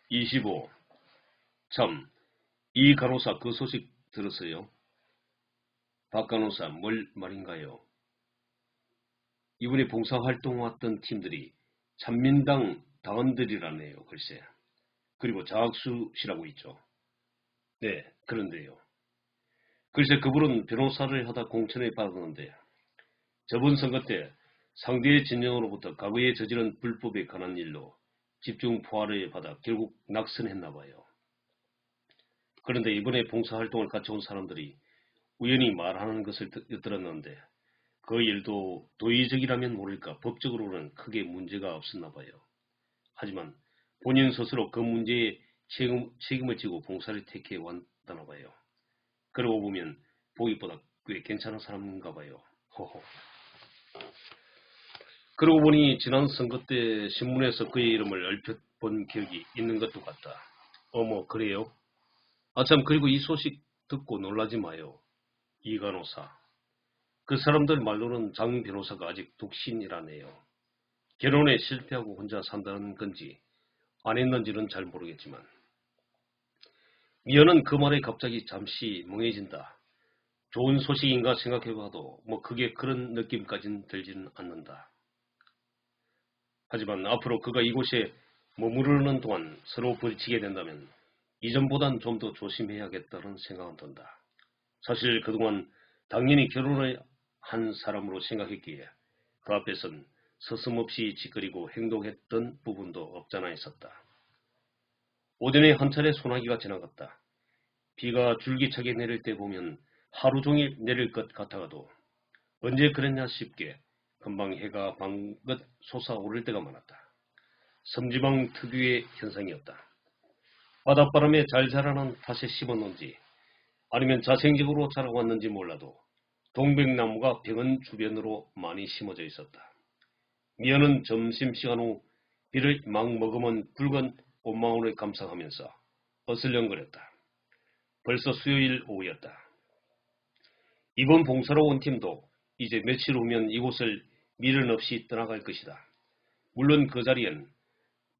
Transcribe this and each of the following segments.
25. 참, 이 간호사 그 소식 들었어요? 박 간호사 뭘 말인가요? 이번에 봉사활동 왔던 팀들이 찬민당 당원들이라네요, 글쎄. 그리고 장학수 씨라고 있죠. 네, 그런데요. 글쎄 그분은 변호사를 하다 공천을 받았는데 저번 선거 때 상대의 진영으로부터 과거에 저지른 불법에 관한 일로 집중 포화를 받아 결국 낙선했나 봐요. 그런데 이번에 봉사활동을 같이 온 사람들이 우연히 말하는 것을 들었는데 그 일도 도의적이라면 모를까 법적으로는 크게 문제가 없었나 봐요. 하지만 본인 스스로 그 문제에 책임을 지고 봉사를 택해 왔다나 봐요. 그러고 보면 보기보다 꽤 괜찮은 사람인가 봐요. 호호. 그러고 보니 지난 선거 때 신문에서 그의 이름을 얼핏 본 기억이 있는 것도 같다. 어머, 그래요? 아참, 그리고 이 소식 듣고 놀라지 마요. 이 간호사. 그 사람들 말로는 장 변호사가 아직 독신이라네요. 결혼에 실패하고 혼자 산다는 건지 안 했는지는 잘 모르겠지만 미연은 그 말에 갑자기 잠시 멍해진다. 좋은 소식인가 생각해봐도 뭐 그게 그런 느낌까진 들지는 않는다. 하지만 앞으로 그가 이곳에 머무르는 동안 서로 부딪히게 된다면 이전보단 좀 더 조심해야겠다는 생각은 든다. 사실 그동안 당연히 결혼을 한 사람으로 생각했기에 그 앞에선 서슴없이 짓거리고 행동했던 부분도 없잖아 있었다. 오전에 한 차례 소나기가 지나갔다. 비가 줄기차게 내릴 때 보면 하루 종일 내릴 것 같아가도 언제 그랬냐 싶게 금방 해가 방긋 솟아오를 때가 많았다. 섬지방 특유의 현상이었다. 바닷바람에 잘 자라는 탓에 심었는지 아니면 자생적으로 자라왔는지 몰라도 동백나무가 병원 주변으로 많이 심어져 있었다. 미연은 점심시간 후 비를 막 머금은 붉은 꽃망울을 감상하면서 어슬렁거렸다. 벌써 수요일 오후였다. 이번 봉사로 온 팀도 이제 며칠 후면 이곳을 미련 없이 떠나갈 것이다. 물론 그 자리엔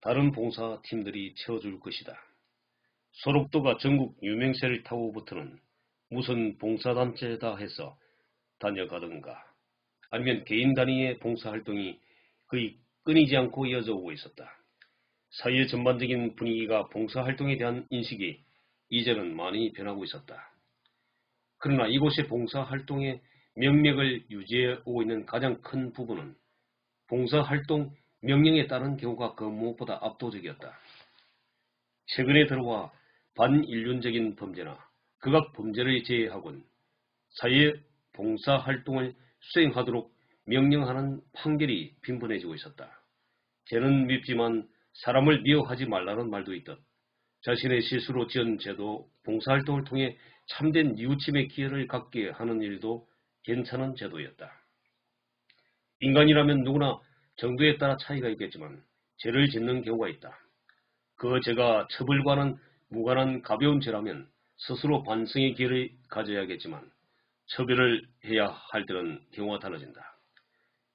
다른 봉사팀들이 채워줄 것이다. 소록도가 전국 유명세를 타고부터는 무슨 봉사단체다 해서 다녀가던가 아니면 개인 단위의 봉사활동이 거의 끊이지 않고 이어져 오고 있었다. 사회 전반적인 분위기가 봉사활동에 대한 인식이 이제는 많이 변하고 있었다. 그러나 이곳의 봉사활동의 명맥을 유지해 오고 있는 가장 큰 부분은 봉사활동 명령에 따른 경우가 그 무엇보다 압도적이었다. 최근에 들어와 반인륜적인 범죄나 극악 범죄를 제외하곤 사회 봉사활동을 수행하도록 명령하는 판결이 빈번해지고 있었다. 죄는 밉지만 사람을 미워하지 말라는 말도 있듯 자신의 실수로 지은 죄도 봉사활동을 통해 참된 뉘우침의 기회를 갖게 하는 일도 괜찮은 제도였다. 인간이라면 누구나 정도에 따라 차이가 있겠지만 죄를 짓는 경우가 있다. 그 죄가 처벌과는 무관한 가벼운 죄라면 스스로 반성의 기회를 가져야겠지만 처벌을 해야 할 때는 경우가 달라진다.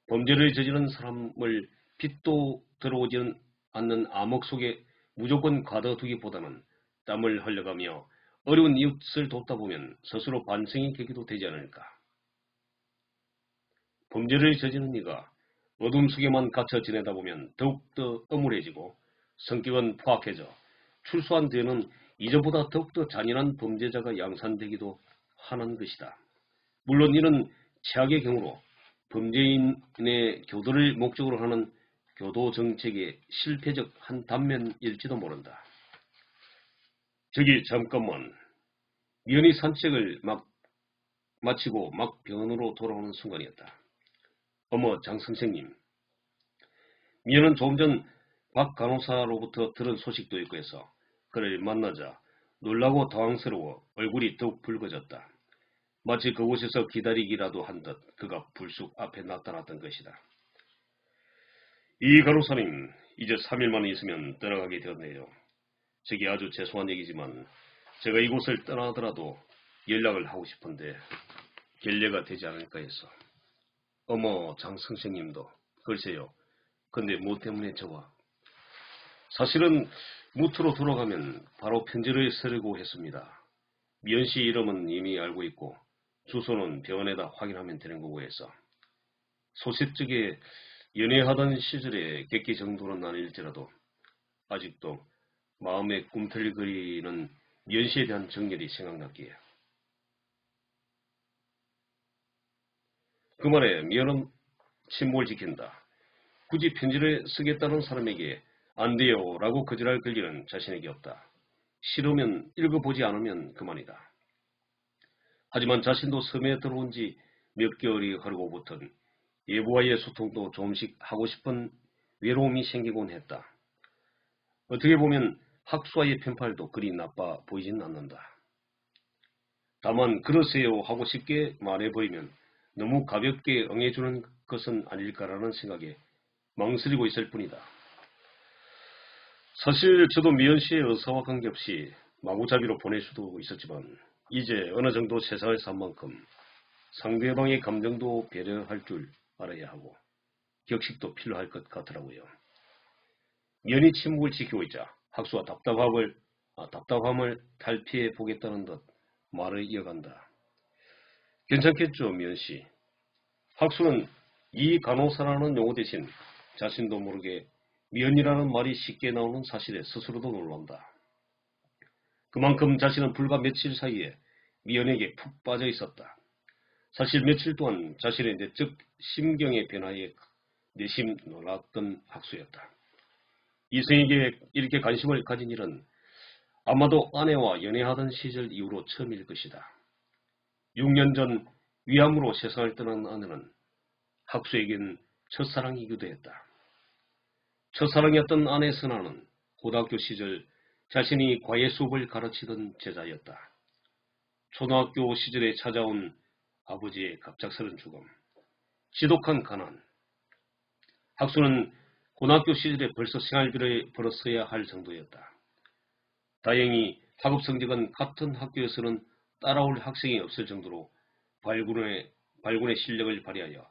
범죄를 저지른 사람을 빛도 들어오지는 않는 암흑 속에 무조건 가둬두기보다는 땀을 흘려가며 어려운 이웃을 돕다 보면 스스로 반성의 계기도 되지 않을까. 범죄를 저지른 이가 어둠 속에만 갇혀 지내다 보면 더욱더 âm 울해지고 성격은 포악해져 출소한 뒤에는 이전보다 더욱더 잔인한 범죄자가 양산되기도 하는 것이다. 물론 이는 최악의 경우로 범죄인의 교도를 목적으로 하는 교도정책의 실패적 한 단면일지도 모른다. 저기 잠깐만. 미연이 산책을 마치고 막 병원으로 돌아오는 순간이었다. 어머, 장 선생님. 미연은 조금 전 박 간호사로부터 들은 소식도 있고 해서 그를 만나자 놀라고 당황스러워 얼굴이 더욱 붉어졌다. 마치 그곳에서 기다리기라도 한 듯 그가 불쑥 앞에 나타났던 것이다. 이 간호사님, 이제 3일만 있으면 떠나가게 되었네요. 저기 아주 죄송한 얘기지만 제가 이곳을 떠나더라도 연락을 하고 싶은데 결례가 되지 않을까 해서. 어머, 장 선생님도. 글쎄요. 근데 뭐 때문에 저와? 사실은 무트로 돌아가면 바로 편지를 쓰려고 했습니다. 미연 씨 이름은 이미 알고 있고 주소는 병원에다 확인하면 되는 거고 해서 소싯적에 연애하던 시절의 객기 정도는 아닐지라도 아직도 마음에 꿈틀거리는 미연 씨에 대한 정열이 생각났기에 그 말에 미연은 침묵을 지킨다. 굳이 편지를 쓰겠다는 사람에게 안 돼요 라고 거절할 권리는 자신에게 없다. 싫으면 읽어보지 않으면 그만이다. 하지만 자신도 섬에 들어온 지 몇 개월이 흐르고부터는 예부와의 소통도 조금씩 하고 싶은 외로움이 생기곤 했다. 어떻게 보면 학수와의 편팔도 그리 나빠 보이진 않는다. 다만 그러세요 하고 쉽게 말해버리면 너무 가볍게 응해주는 것은 아닐까라는 생각에 망설이고 있을 뿐이다. 사실 저도 미연 씨의 의사와 관계없이 마구잡이로 보낼 수도 있었지만 이제 어느 정도 세상을 산 만큼 상대방의 감정도 배려할 줄 알아야 하고 격식도 필요할 것 같더라고요. 미연이 침묵을 지키고 있자 학수와 답답함을 탈피해 보겠다는 듯 말을 이어간다. 괜찮겠죠, 미연 씨. 학수는 이 간호사라는 용어 대신 자신도 모르게 미연이라는 말이 쉽게 나오는 사실에 스스로도 놀란다. 그만큼 자신은 불과 며칠 사이에 미연에게 푹 빠져 있었다. 사실 며칠 동안 자신의 내적 심경의 변화에 내심 놀랐던 학수였다. 이성에게 이렇게 관심을 가진 일은 아마도 아내와 연애하던 시절 이후로 처음일 것이다. 6년 전 위암으로 세상을 떠난 아내는 학수에겐 첫사랑이기도 했다. 첫사랑이었던 아내 선아는 고등학교 시절 자신이 과외 수업을 가르치던 제자였다. 초등학교 시절에 찾아온 아버지의 갑작스런 죽음, 지독한 가난. 학수는 고등학교 시절에 벌써 생활비를 벌었어야 할 정도였다. 다행히 학업 성적은 같은 학교에서는 따라올 학생이 없을 정도로 발군의 실력을 발휘하여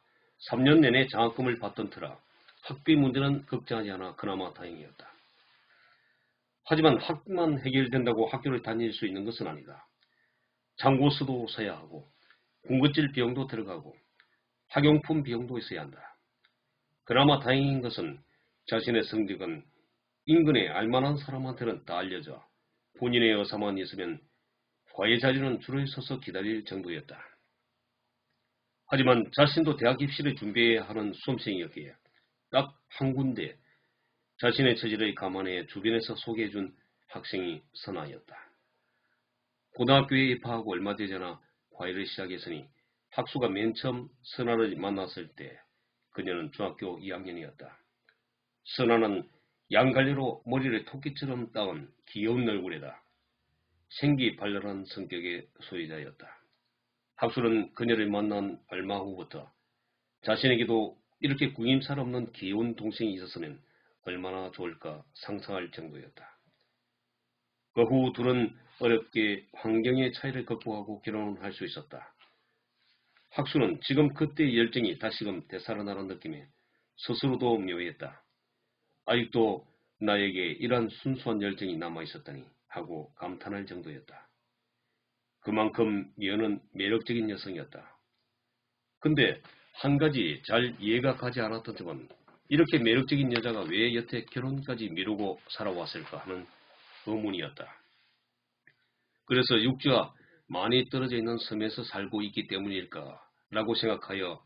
3년 내내 장학금을 받던 터라 학비 문제는 걱정하지 않아 그나마 다행이었다. 하지만 학만 해결된다고 학교를 다닐 수 있는 것은 아니다. 장고서도 사야 하고 군것질 비용도 들어가고 학용품 비용도 있어야 한다. 그나마 다행인 것은 자신의 성적은 인근에 알만한 사람한테는 다 알려져 본인의 의사만 있으면 과외 자리는 줄을 서서 기다릴 정도였다. 하지만 자신도 대학 입시를 준비해야 하는 수험생이었기에 딱 한 군데 자신의 처지를 감안해 주변에서 소개해준 학생이 선아였다. 고등학교에 입학하고 얼마 되지 않아 과외를 시작했으니 학수가 맨 처음 선아를 만났을 때 그녀는 중학교 2학년이었다. 선아는 양갈래로 머리를 토끼처럼 따은 귀여운 얼굴에다 생기발랄한 성격의 소유자였다. 학수는 그녀를 만난 얼마 후부터 자신에게도 이렇게 구김살 없는 귀여운 동생이 있었으면 얼마나 좋을까 상상할 정도였다. 그 후 둘은 어렵게 환경의 차이를 극복하고 결혼을 할 수 있었다. 학수는 지금 그때의 열정이 다시금 되살아나는 느낌에 스스로도 묘했다. 아직도 나에게 이러한 순수한 열정이 남아있었다니 하고 감탄할 정도였다. 그만큼 미연은 매력적인 여성이었다. 근데 한 가지 잘 이해가 가지 않았던 점은 이렇게 매력적인 여자가 왜 여태 결혼까지 미루고 살아왔을까 하는 의문이었다. 그래서 육지와 많이 떨어져 있는 섬에서 살고 있기 때문일까 라고 생각하여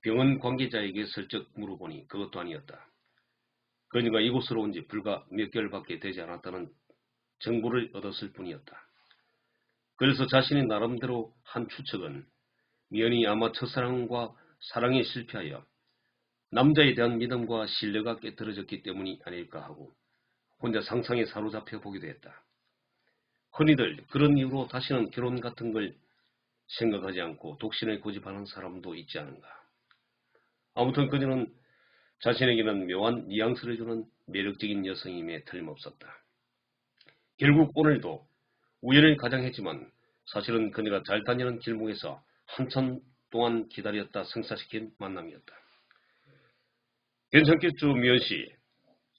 병원 관계자에게 슬쩍 물어보니 그것도 아니었다. 그녀가 이곳으로 온 지 불과 몇 개월밖에 되지 않았다는 정보를 얻었을 뿐이었다. 그래서 자신이 나름대로 한 추측은 미연이 아마 첫사랑과 사랑에 실패하여 남자에 대한 믿음과 신뢰가 깨뜨려졌기 때문이 아닐까 하고 혼자 상상에 사로잡혀 보기도 했다. 흔히들 그런 이유로 다시는 결혼 같은 걸 생각하지 않고 독신을 고집하는 사람도 있지 않은가. 아무튼 그녀는 자신에게는 묘한 뉘앙스를 주는 매력적인 여성임에 틀림없었다. 결국 오늘도 우연을 가장했지만 사실은 그녀가 잘 다니는 길목에서 한참 동안 기다렸다 성사시킨 만남이었다. 괜찮겠죠, 미연씨?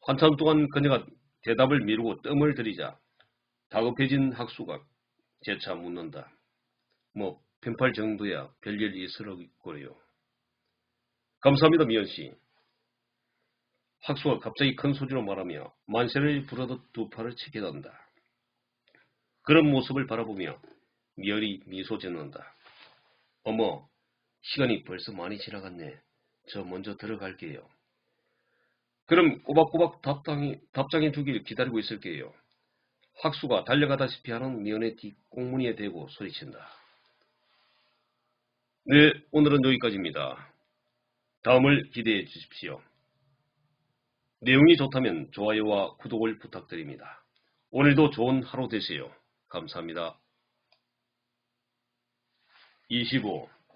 한참 동안 그녀가 대답을 미루고 뜸을 들이자 다급해진 학수가 재차 묻는다. 뭐 펜팔 정도야 별일 있으려고요. 감사합니다, 미연씨. 학수가 갑자기 큰 소리로 말하며 만세를 부르듯 두 팔을 치켜댄다. 그런 모습을 바라보며 미연이 미소 짓는다. 어머, 시간이 벌써 많이 지나갔네. 저 먼저 들어갈게요. 그럼 꼬박꼬박 답장이 주길 기다리고 있을게요. 학수가 달려가다시피 하는 미연의 뒷꽁무니에 대고 소리친다. 네, 오늘은 여기까지입니다. 다음을 기대해 주십시오. 내용이 좋다면 좋아요와 구독을 부탁드립니다. 오늘도 좋은 하루 되세요. 감사합니다. 25.